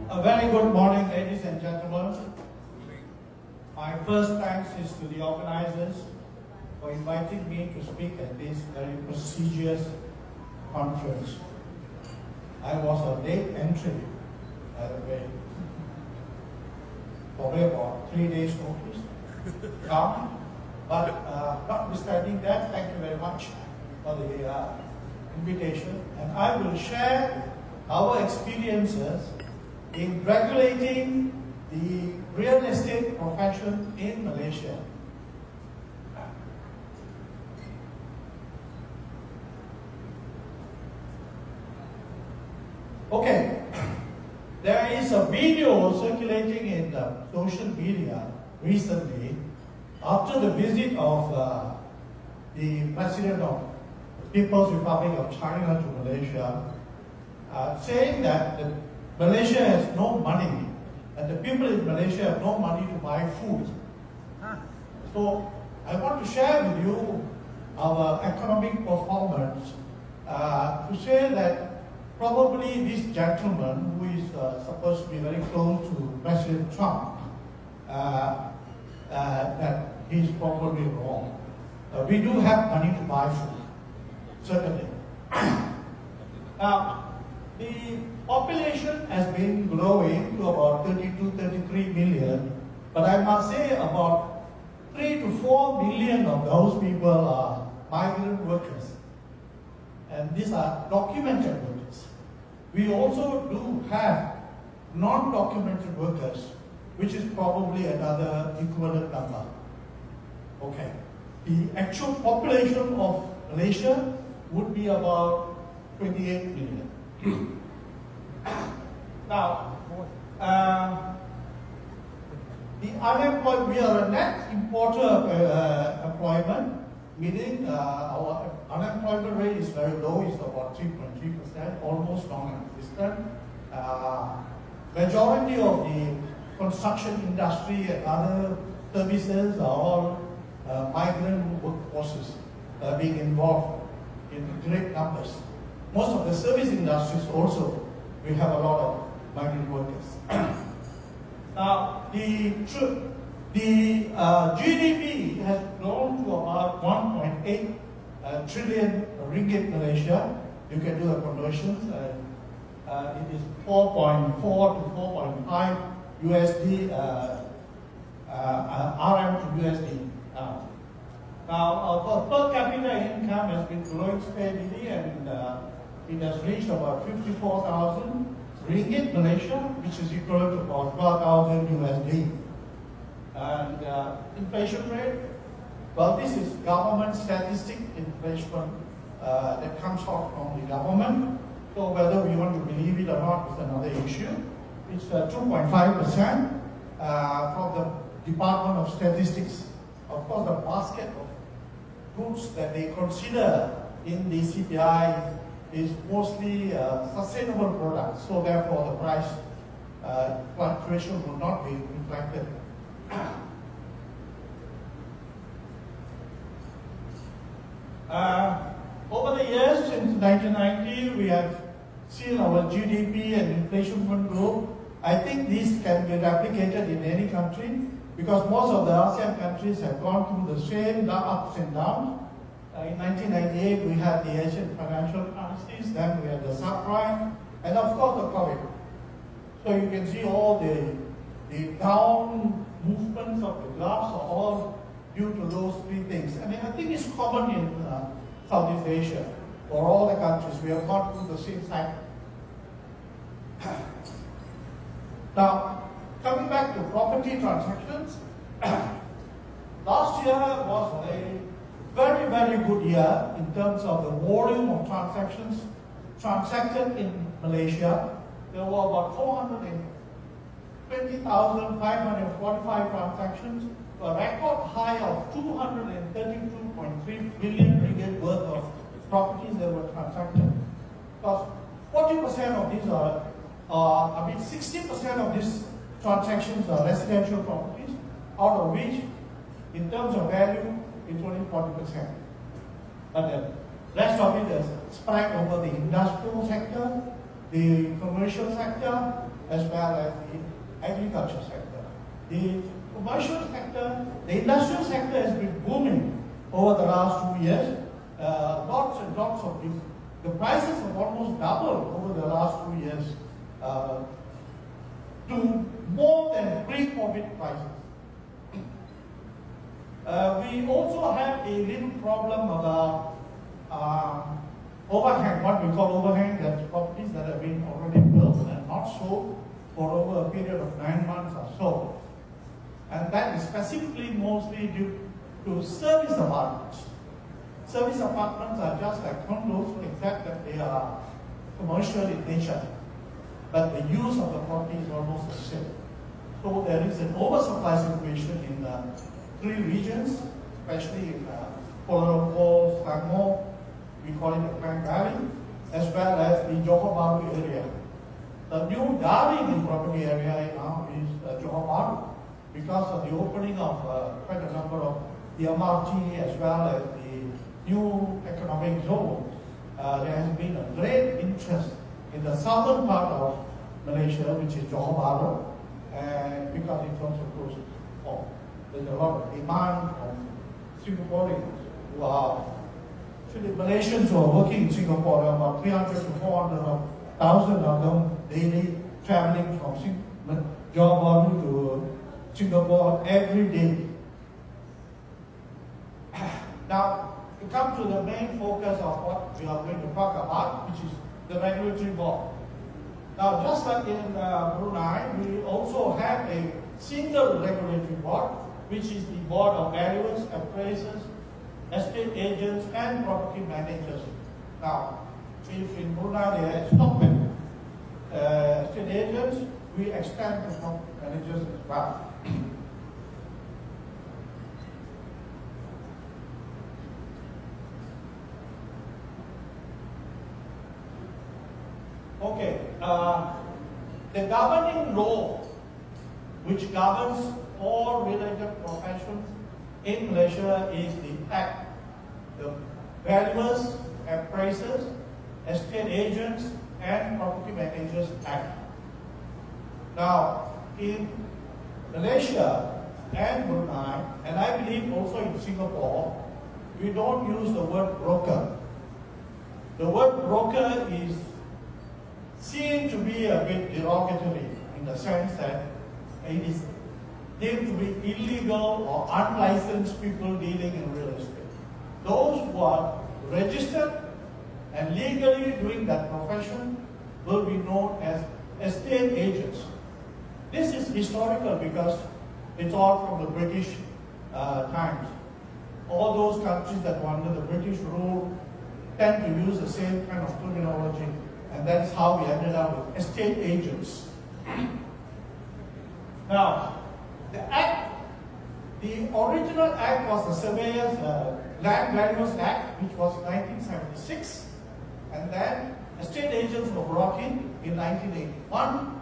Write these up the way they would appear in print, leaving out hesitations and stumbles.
A very good morning, ladies and gentlemen. My first thanks is to the organizers for inviting me to speak at this very prestigious conference. I was a late entry, by the way, probably about 3 days notice. But notwithstanding that, thank you very much for the invitation. And I will share our experiences in regulating the real estate profession in Malaysia. Okay, there is a video circulating in the social media recently after the visit of the President of the People's Republic of China to Malaysia, saying that Malaysia has no money and the people in Malaysia have no money to buy food. So I want to share with you our economic performance to say that probably this gentleman, who is supposed to be very close to President Trump, that he's probably wrong. We do have money to buy food, certainly. Now, the population has been growing to about 32, 33 million, but I must say about 3 to 4 million of those people are migrant workers. And these are documented workers. We also do have non-documented workers, which is probably another equivalent number. Okay. The actual population of Malaysia would be about 28 million. Now, the unemployed, we are a net importer of employment, meaning our unemployment rate is very low, it's about 3.3%, almost non-existent. Majority of the construction industry and other services are all migrant workforces being involved in great numbers. Most of the service industries also, we have a lot of migrant workers. Now, the GDP has grown to about 1.8 trillion ringgit Malaysia. You can do the conversions. It is 4.4 to 4.5 USD, RM to USD. Now, our per capita income has been growing steadily, and it has reached about 54,000 ringgit Malaysia, which is equivalent to about 12,000 USD. And inflation rate, well, this is government statistic inflation that comes out from the government. So whether we want to believe it or not is another issue. It's 2.5% from the Department of Statistics. Of course, the basket of goods that they consider in the CPI is mostly sustainable products, so therefore the price fluctuation will not be reflected. Over the years, since 1990, we have seen our GDP and inflation grow. I think this can be replicated in any country because most of the ASEAN countries have gone through the same ups and downs. In 1998, we had the Asian financial crisis, then we had the subprime, and of course the COVID. So you can see all the down movements of the graphs are all due to those three things. And I think it's common in Southeast Asia. For all the countries, we have gone through the same cycle. Now, coming back to property transactions, last year was a very, very good year in terms of the volume of transactions transacted in Malaysia. There were about 420,545 transactions, a record high of 232.3 billion ringgit worth of properties that were transacted. Because 40% of these are, 60% of these transactions are residential properties, out of which, in terms of value, it's only 40%. But the rest of it is spread over the industrial sector, the commercial sector as well as the agriculture sector. The commercial sector, the industrial sector has been booming over the last 2 years. Lots and lots of things. The prices have almost doubled over the last 2 years to more than pre-COVID prices. We also have a little problem about overhang, what we call overhang, that's properties that have been already built and not sold for over a period of 9 months or so. And that is specifically mostly due to service apartments. Service apartments are just like condos, except that they are commercial in nature. But the use of the property is almost the same. So there is an oversupply situation in 3 regions, especially in Kuala Lumpur, Selangor, we call it the Klang Valley, as well as the Johor Bahru area. The new darling in property area now is Johor Bahru, because of the opening of quite a number of the MRT as well as the new economic zone. There has been a great interest in the southern part of Malaysia, which is Johor Bahru, and because it's also close to home. There's a lot of demand from Singaporeans who are actually Malaysians who are working in Singapore. There are about 300 to 400,000 of them daily traveling from Johor Bahru to Singapore every day. Now, to come to the main focus of what we are going to talk about, which is the regulatory board. Now, just like in Brunei, we also have a single regulatory board, which is the board of valuers, appraisers, estate agents, and property managers. Now, if in Brunei they are stockmen, estate agents, we extend to stock managers as well. Okay, the governing law which governs all related professions in Malaysia is the Act, the Valuers, Appraisers, Estate Agents, and Property Managers Act. Now, in Malaysia and Brunei, and I believe also in Singapore, we don't use the word broker. The word broker is seen to be a bit derogatory in the sense that it is deemed to be illegal or unlicensed people dealing in real estate. Those who are registered and legally doing that profession will be known as estate agents. This is historical because it's all from the British times. All those countries that were under the British rule tend to use the same kind of terminology, and that's how we ended up with estate agents. Now, the Act, the original Act was the Surveyors Land Valuers Act, which was 1976, and then estate agents were brought in 1981,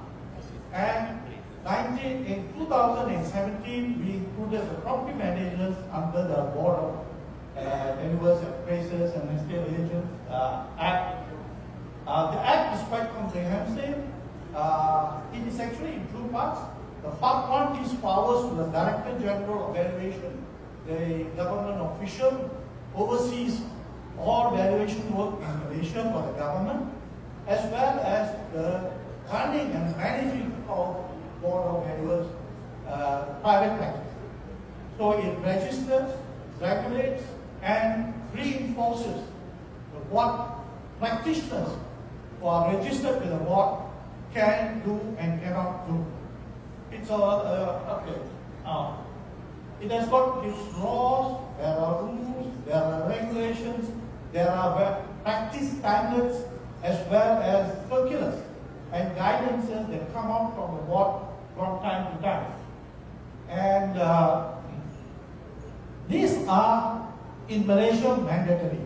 and in 2017 we included the property managers under the Board of Valuers, Appraisers, and Estate Agents Act. The Act is quite comprehensive. It is actually in 2 parts. The part 1 gives powers to the Director General of Valuation, the government official, oversees all valuation work in Malaysia for the government, as well as the running and managing of Board of Valuers private practice. So it registers, regulates, and reinforces what practitioners who are registered with the board can do and cannot do. It's okay. It has got its laws, there are rules, there are regulations, there are practice standards, as well as circulars and guidances that come out from the board from time to time. And these are in Malaysia mandatory.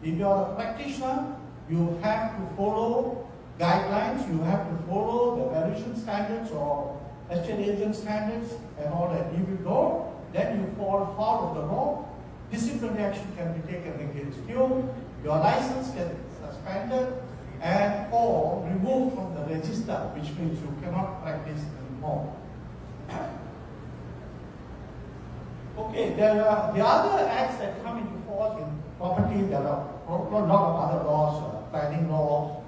If you are a practitioner, you have to follow guidelines, you have to follow the valuation standards or estate agent standards and all that. If you don't, then you fall foul of the law. Disciplinary action can be taken against you, your license gets suspended, and or removed from the register, which means you cannot practice anymore. Okay, there are the other acts that come into force in property. There are a lot of other laws, planning laws,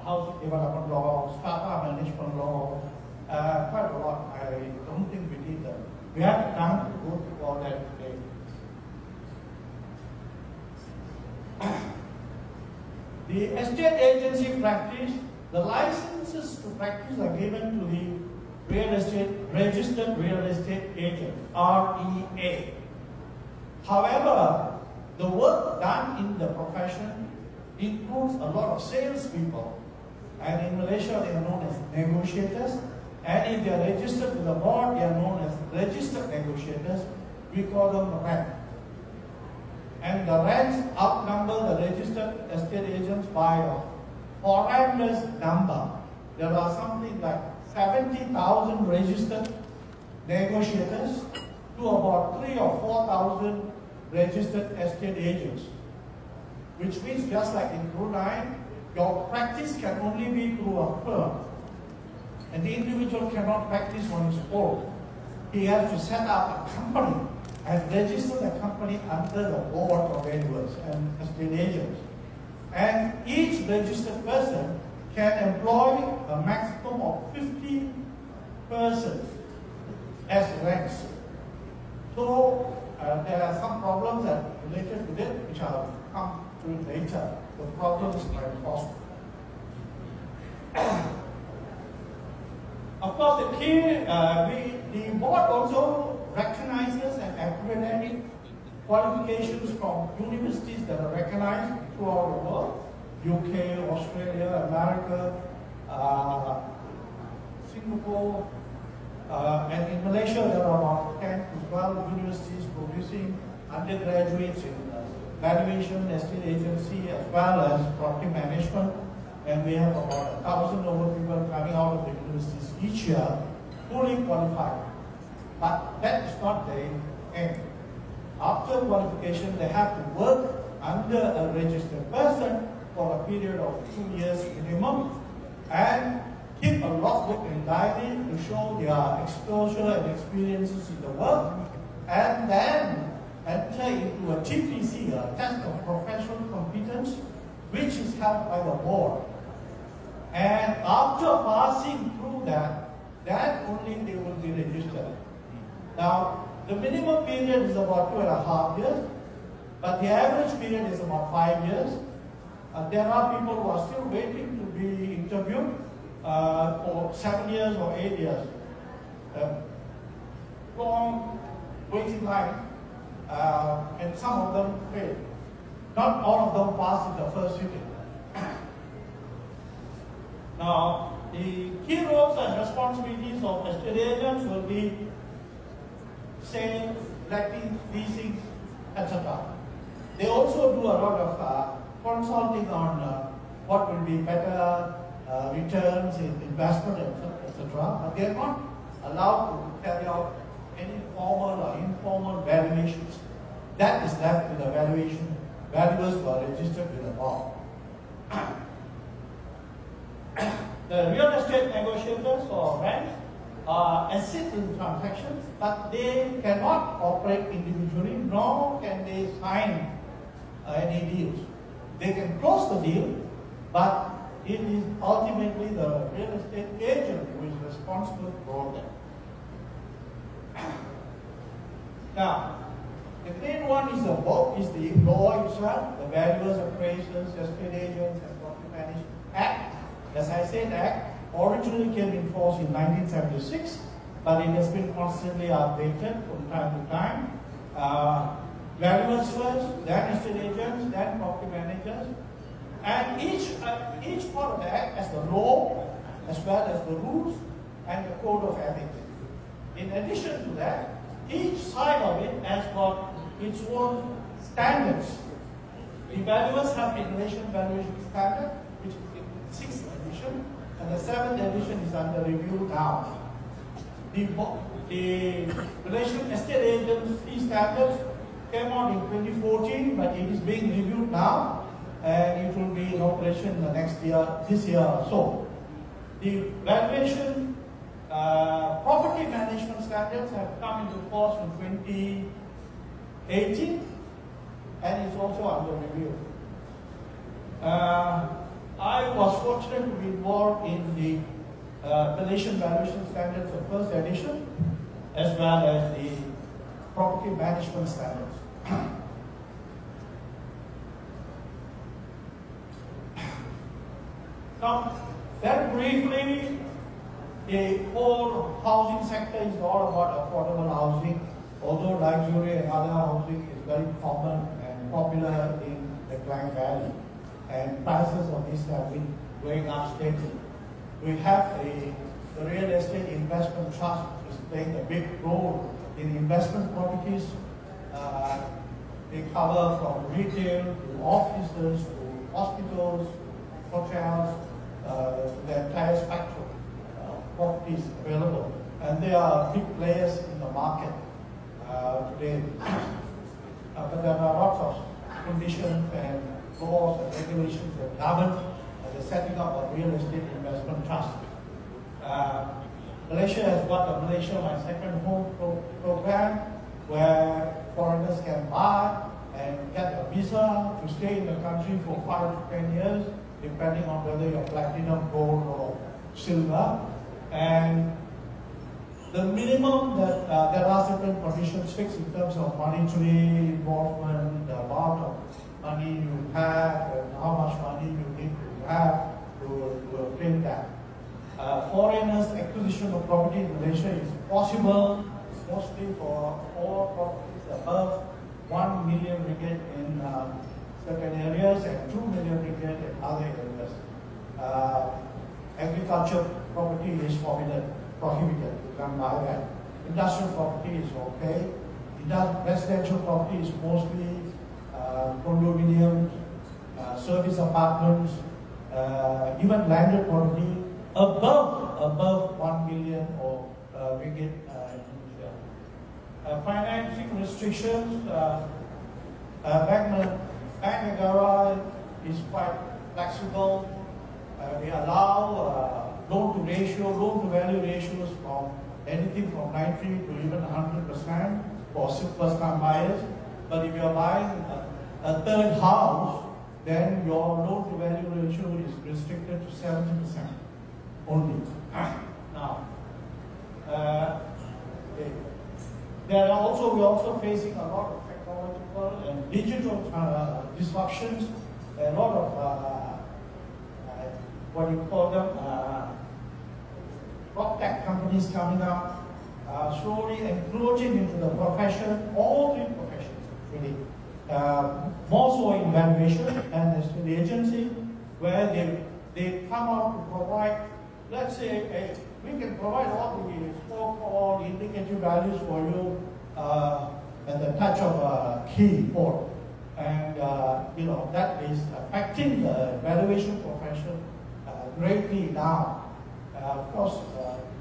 housing development law, startup management law, quite a lot. I don't think we need them. We have time to go through all that today. The estate agency practice, the licenses to practice are given to the registered real estate agent, REA. However, the work done in the profession includes a lot of salespeople, and in Malaysia they are known as negotiators, and if they are registered with the board, they are known as registered negotiators. We call them REN. And the rents outnumber the registered estate agents by a horrendous number. There are something like 70,000 registered negotiators to about 3,000 or 4,000 registered estate agents. Which means just like in Brunei, your practice can only be through a firm. And the individual cannot practice on his own. He has to set up a company and register the company under the board of valuers and estate agents. And each registered person can employ a maximum of 50 persons as rents. So there are some problems that related to it, which I'll come to later. The problems are impossible. Of course, the board also recognizes and accredited qualifications from universities that are recognized throughout the world, UK, Australia, America, Singapore, and in Malaysia there are about 10 to 12 universities producing undergraduates in valuation, estate agency, as well as property management, and we have about 1,000 over people coming out of the universities each year, fully qualified. But that is not the end. After qualification, they have to work under a registered person for a period of 2 years minimum and keep a logbook and diary to show their exposure and experiences in the work, and then enter into a TPC, a test of professional competence, which is held by the board. And after passing through that, then only they will be registered. Now, the minimum period is about 2.5 years, but the average period is about 5 years. There are people who are still waiting to be interviewed for 7 years or 8 years. Long waiting line, and some of them fail. Not all of them pass in the first sitting. Now, the key roles and responsibilities of estate agents will be sale, letting, leasing, etc. They also do a lot of consulting on what will be better returns in investment, etc. But they are not allowed to carry out any formal or informal valuations. That is left with the valuation valuers who are registered with the board. The real estate negotiators or banks assist in transactions, but they cannot operate individually, nor can they sign any deals. They can close the deal, but it is ultimately the real estate agent who is responsible for them. Now, the main one is the law itself, the valuers, appraisers, estate agents, and property management act. As I said, Act originally came in force in 1976, but it has been constantly updated from time to time. Valuers first, then estate agents, then property managers, and each part of the Act has the law, as well as the rules and the code of ethics. In addition to that, each side of it has got its own standards. The valuers have the Malaysian valuation standard, which is in 6th edition, and the 7th edition is under review now. The Malaysian estate agency standards came out in 2014, but it is being reviewed now. and it will be in operation the next year, this year or so. The valuation property management standards have come into force in 2018, and it's also under review. I was fortunate to be involved in the Malaysian Valuation Standards of first edition, as well as the property management standards. Now, very briefly, the whole housing sector is all about affordable housing, although luxury and other housing is very common and popular in the Klang Valley, and prices of this have been going up steadily. We have the real estate investment trust, which is playing a big role in investment properties. They cover from retail to offices to hospitals, hotels, the entire spectrum of properties available. And they are big players in the market today. But there are lots of conditions and laws and regulations that govern the setting up of real estate investment trust. Malaysia has got the Malaysia My Second Home program, where foreigners can buy and get a visa to stay in the country for 5 to 10 years, depending on whether you're platinum, gold, or silver. And the minimum that there are certain conditions fixed in terms of monetary involvement, the amount of money you have, and how much money you need to have to obtain that. Foreigners' acquisition of property in Malaysia is possible mostly for all properties above 1 million ringgit in certain areas and 2 million ringgit in other areas. Agriculture property is prohibited. You can't buy that. Industrial property is okay. Residential property is mostly condominiums, service apartments, even landed property above 1 million or ringgit. Financing restrictions. Bank Negara is quite flexible. We allow loan-to-value ratios from anything from 90 to even 100% for first-time buyers. But if you are buying a third house, then your loan-to-value ratio is restricted to 70% only. Now, we're also facing a lot of technological and digital disruptions. A lot of what you call them, prop tech companies coming up, slowly encroaching into the profession, all three professions really. More so in valuation and the agency, where they come out to provide, let's say, we can provide all the so-called indicative values for you at the touch of a keyboard. And that is affecting the valuation profession greatly now. Of course,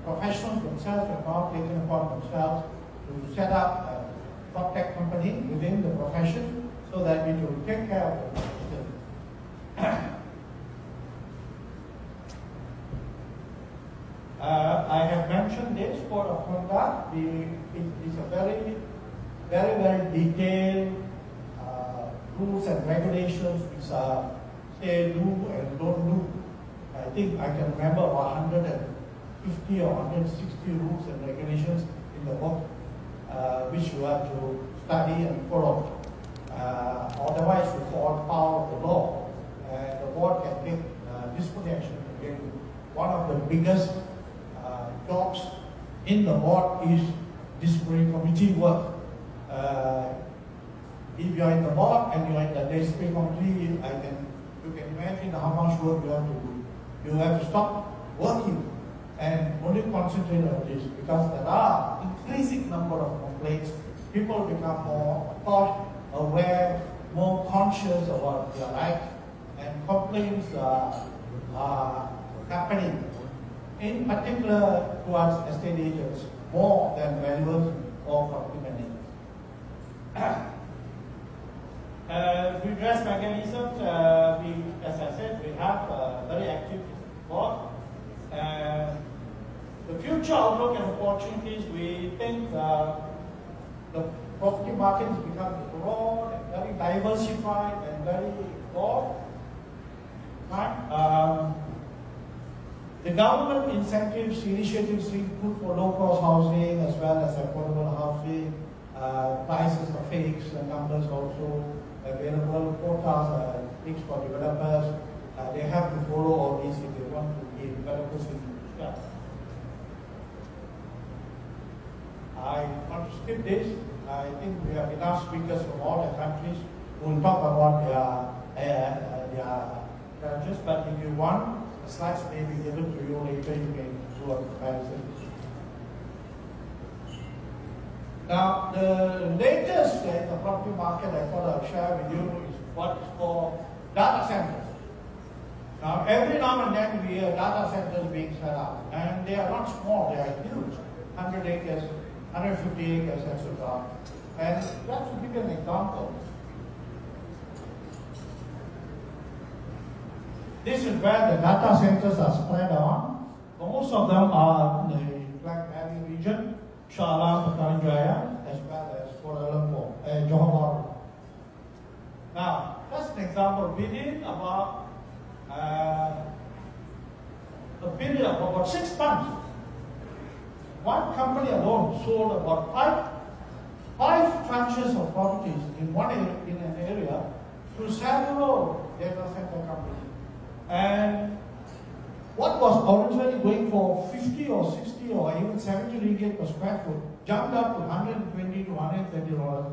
professionals themselves have now taken upon themselves to set up a prop tech company within the profession so that it will take care of the profession. I have mentioned this code of conduct. It is a very, very, very detailed rules and regulations which are say do and don't do. I think I can remember about 150 or 160 rules and regulations in the book, which you have to study and follow. Otherwise, you fall foul of the law, and the board can take disciplinary action against you. One of the biggest jobs in the board is disciplinary committee work. If you are in the board and you are in the disciplinary committee, you can imagine how much work you have to do. You have to stop working and only concentrate on this, because there are increasing number of complaints. People become more aware, more conscious about their life, and complaints are happening, in particular towards estate agents, more than valuers or property managers. redress mechanisms, as I said, we have very active board. The future outlook and opportunities, we think the property market has become broad, and very diversified, and very broad. Right? The government incentives, initiatives being put for low-cost housing as well as affordable housing, prices are fixed, the numbers also available, quotas are fixed for developers. They have to follow all these if they want to be developers in Indonesia. I want to skip this. I think we have enough speakers from all the countries who will talk about their challenges, but if you want, the slides may be given to you later, you can do a comparison. Now, the latest in the property market I thought I'll share with you is what is called data centers. Now, every now and then we hear data centers being set up, and they are not small, they are huge, 100 acres, 150 acres, etc. And just to give you an example, this is where the data centers are spread on. Most of them are in the Klang Valley region, Shah Alam, Putrajaya, as well as Kuala Lumpur, Johor Bahru. Now, just an example, within about a period of about 6 months, one company alone sold about five tranches of properties in an area to several data center companies. And what was originally going for 50 or 60 or even 70 ringgit per square foot jumped up to 120 to 130 dollars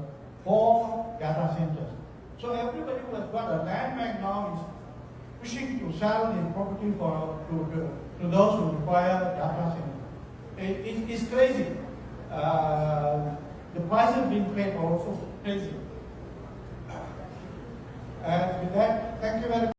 for data centers. So everybody who has got a land bank now is pushing to sell the property to those who require data centers. It's crazy. The prices being paid are also crazy. And with that, thank you very much.